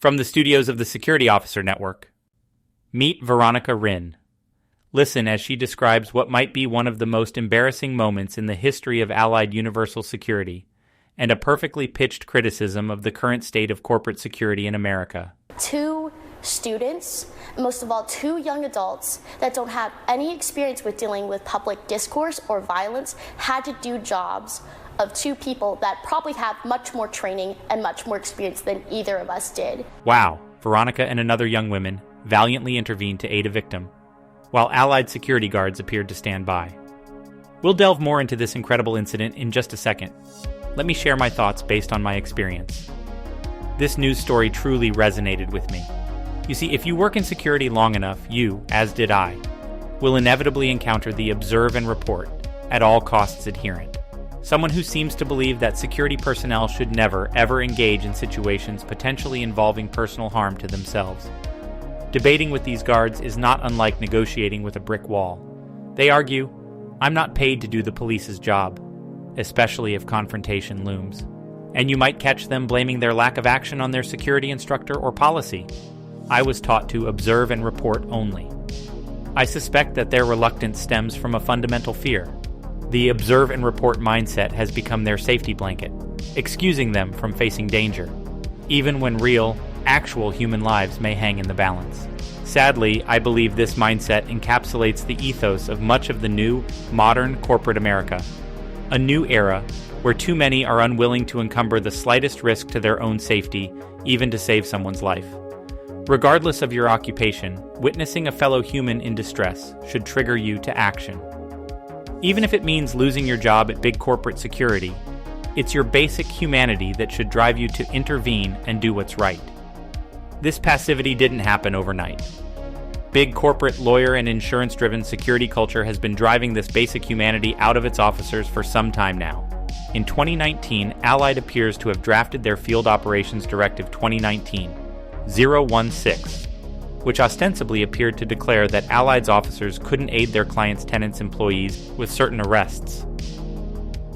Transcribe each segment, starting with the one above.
From the studios of the Security Officer Network, meet Veronica Rinn. Listen as she describes what might be one of the most embarrassing moments in the history of Allied universal security, and a perfectly pitched criticism of the current state of corporate security in America. Two students, most of all two young adults that don't have any experience with dealing with public discourse or violence, had to do jobs of two people that probably have much more training and much more experience than either of us did. Wow, Veronica and another young woman valiantly intervened to aid a victim, while Allied security guards appeared to stand by. We'll delve more into this incredible incident in just a second. Let me share my thoughts based on my experience. This news story truly resonated with me. You see, if you work in security long enough, you, as did I, will inevitably encounter the observe and report, at all costs adherent. Someone who seems to believe that security personnel should never, ever engage in situations potentially involving personal harm to themselves. Debating with these guards is not unlike negotiating with a brick wall. They argue, "I'm not paid to do the police's job," especially if confrontation looms. And you might catch them blaming their lack of action on their security instructor or policy. I was taught to observe and report only. I suspect that their reluctance stems from a fundamental fear. The observe and report mindset has become their safety blanket, excusing them from facing danger, even when real, actual human lives may hang in the balance. Sadly, I believe this mindset encapsulates the ethos of much of the new, modern corporate America. A new era where too many are unwilling to encumber the slightest risk to their own safety, even to save someone's life. Regardless of your occupation, witnessing a fellow human in distress should trigger you to action. Even if it means losing your job at big corporate security, it's your basic humanity that should drive you to intervene and do what's right. This passivity didn't happen overnight. Big corporate lawyer and insurance-driven security culture has been driving this basic humanity out of its officers for some time now. In 2019, Allied appears to have drafted their Field Operations Directive 2019-016, which ostensibly appeared to declare that Allied's officers couldn't aid their clients' tenants' employees with certain arrests.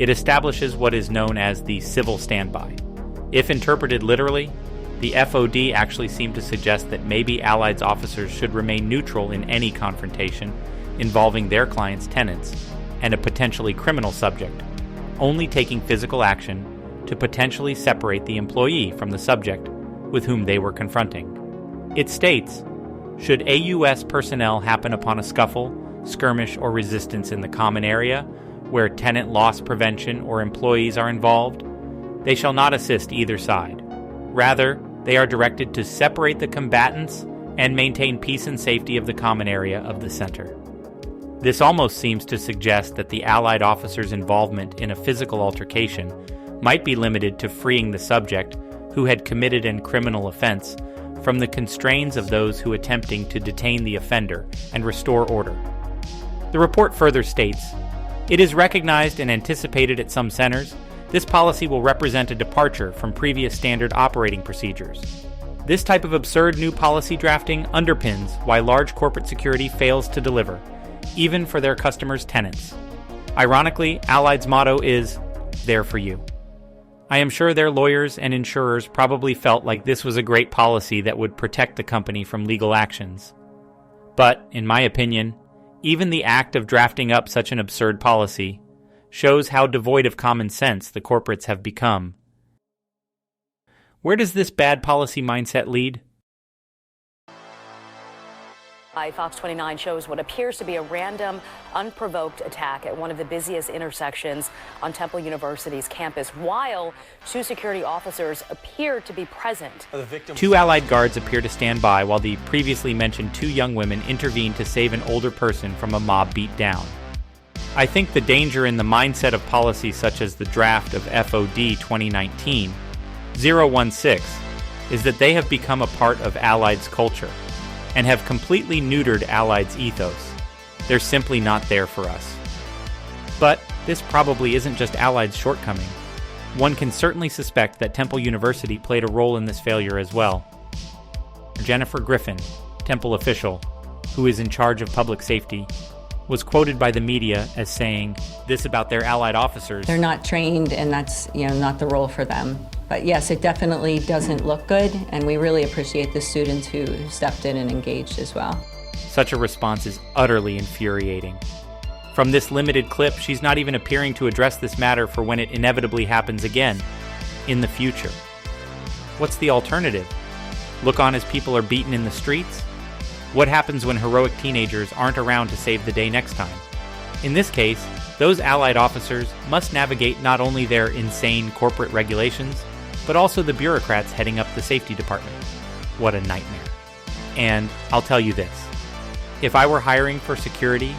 It establishes what is known as the civil standby. If interpreted literally, the FOD actually seemed to suggest that maybe Allied's officers should remain neutral in any confrontation involving their clients' tenants and a potentially criminal subject, only taking physical action to potentially separate the employee from the subject with whom they were confronting. It states, should AUS personnel happen upon a scuffle, skirmish, or resistance in the common area where tenant loss prevention or employees are involved, they shall not assist either side. Rather, they are directed to separate the combatants and maintain peace and safety of the common area of the center. This almost seems to suggest that the Allied officers' involvement in a physical altercation might be limited to freeing the subject who had committed a criminal offense from the constraints of those who attempting to detain the offender and restore order. The report further states, it is recognized and anticipated at some centers, this policy will represent a departure from previous standard operating procedures. This type of absurd new policy drafting underpins why large corporate security fails to deliver, even for their customers' tenants. Ironically, Allied's motto is, there for you. I am sure their lawyers and insurers probably felt like this was a great policy that would protect the company from legal actions. But, in my opinion, even the act of drafting up such an absurd policy shows how devoid of common sense the corporates have become. Where does this bad policy mindset lead? Fox 29 shows what appears to be a random, unprovoked attack at one of the busiest intersections on Temple University's campus, while two security officers appear to be present. Two Allied guards appear to stand by while the previously mentioned two young women intervene to save an older person from a mob beatdown. I think the danger in the mindset of policies such as the draft of FOD 2019-016 is that they have become a part of Allied's culture and have completely neutered Allied's ethos. They're simply not there for us. But this probably isn't just Allied's shortcoming. One can certainly suspect that Temple University played a role in this failure as well. Jennifer Griffin, Temple official, who is in charge of public safety, was quoted by the media as saying this about their Allied officers. They're not trained, and that's not the role for them. But yes, it definitely doesn't look good, and we really appreciate the students who stepped in and engaged as well. Such a response is utterly infuriating. From this limited clip, she's not even appearing to address this matter for when it inevitably happens again, in the future. What's the alternative? Look on as people are beaten in the streets? What happens when heroic teenagers aren't around to save the day next time? In this case, those Allied officers must navigate not only their insane corporate regulations, but also the bureaucrats heading up the safety department. What a nightmare. And I'll tell you this. If I were hiring for security,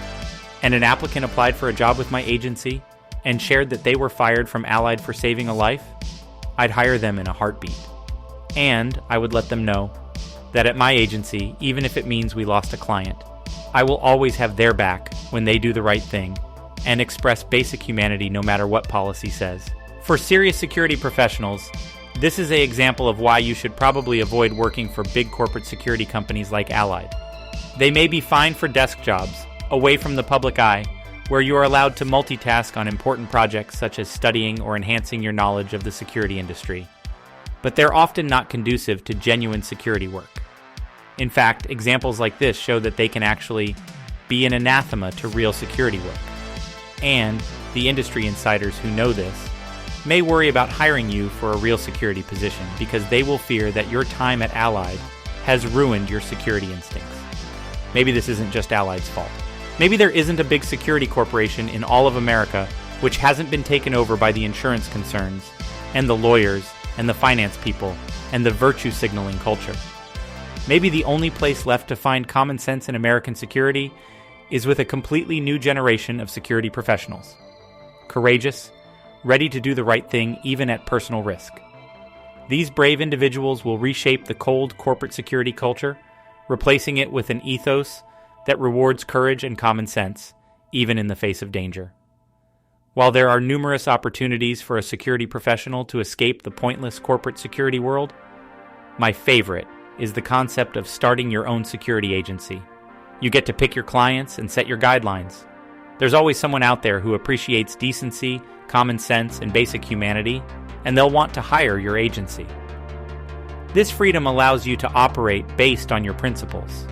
and an applicant applied for a job with my agency, and shared that they were fired from Allied for saving a life, I'd hire them in a heartbeat. And I would let them know that at my agency, even if it means we lost a client, I will always have their back when they do the right thing and express basic humanity no matter what policy says. For serious security professionals, this is an example of why you should probably avoid working for big corporate security companies like Allied. They may be fine for desk jobs, away from the public eye, where you are allowed to multitask on important projects such as studying or enhancing your knowledge of the security industry. But they're often not conducive to genuine security work. In fact, examples like this show that they can actually be an anathema to real security work. And the industry insiders who know this may worry about hiring you for a real security position because they will fear that your time at Allied has ruined your security instincts. Maybe this isn't just Allied's fault. Maybe there isn't a big security corporation in all of America which hasn't been taken over by the insurance concerns, and the lawyers, and the finance people, and the virtue signaling culture. Maybe the only place left to find common sense in American security is with a completely new generation of security professionals. Courageous, ready to do the right thing even at personal risk. These brave individuals will reshape the cold corporate security culture, replacing it with an ethos that rewards courage and common sense, even in the face of danger. While there are numerous opportunities for a security professional to escape the pointless corporate security world, my favorite is the concept of starting your own security agency. You get to pick your clients and set your guidelines. There's always someone out there who appreciates decency, common sense, and basic humanity, and they'll want to hire your agency. This freedom allows you to operate based on your principles.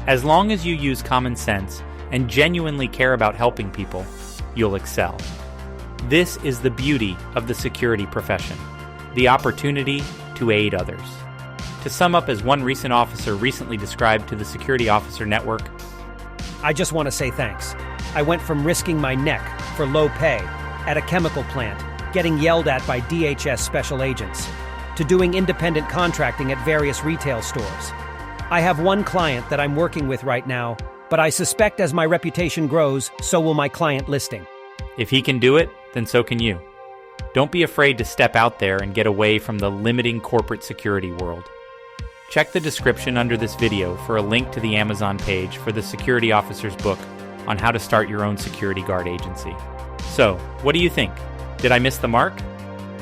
As long as you use common sense and genuinely care about helping people, you'll excel. This is the beauty of the security profession, the opportunity to aid others. To sum up, as one recent officer recently described to the Security Officer Network, I just want to say thanks. I went from risking my neck for low pay at a chemical plant, getting yelled at by DHS special agents, to doing independent contracting at various retail stores. I have one client that I'm working with right now, but I suspect as my reputation grows, so will my client listing. if he can do it, then so can you. Don't be afraid to step out there and get away from the limiting corporate security world. Check the description under this video for a link to the Amazon page for the Security Officer's book on how to start your own security guard agency. So, what do you think? Did I miss the mark?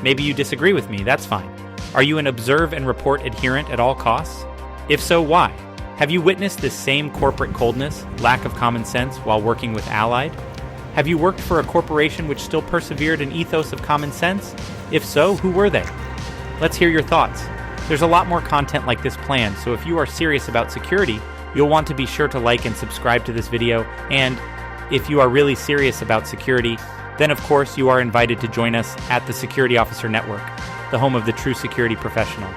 Maybe you disagree with me, that's fine. Are you an observe and report adherent at all costs? If so, why? Have you witnessed this same corporate coldness, lack of common sense while working with Allied? Have you worked for a corporation which still persevered an ethos of common sense? If so, who were they? Let's hear your thoughts. There's a lot more content like this planned, so if you are serious about security, you'll want to be sure to like and subscribe to this video, and if you are really serious about security, then of course you are invited to join us at the Security Officer Network, the home of the true security professional.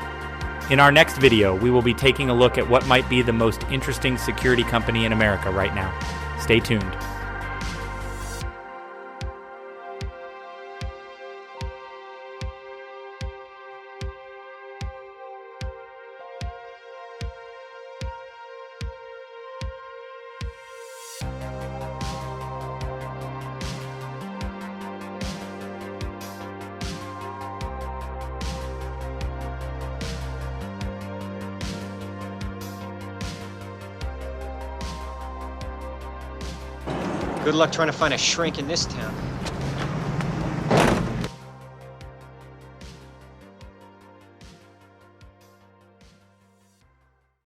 In our next video, we will be taking a look at what might be the most interesting security company in America right now. Stay tuned. Good luck trying to find a shrink in this town.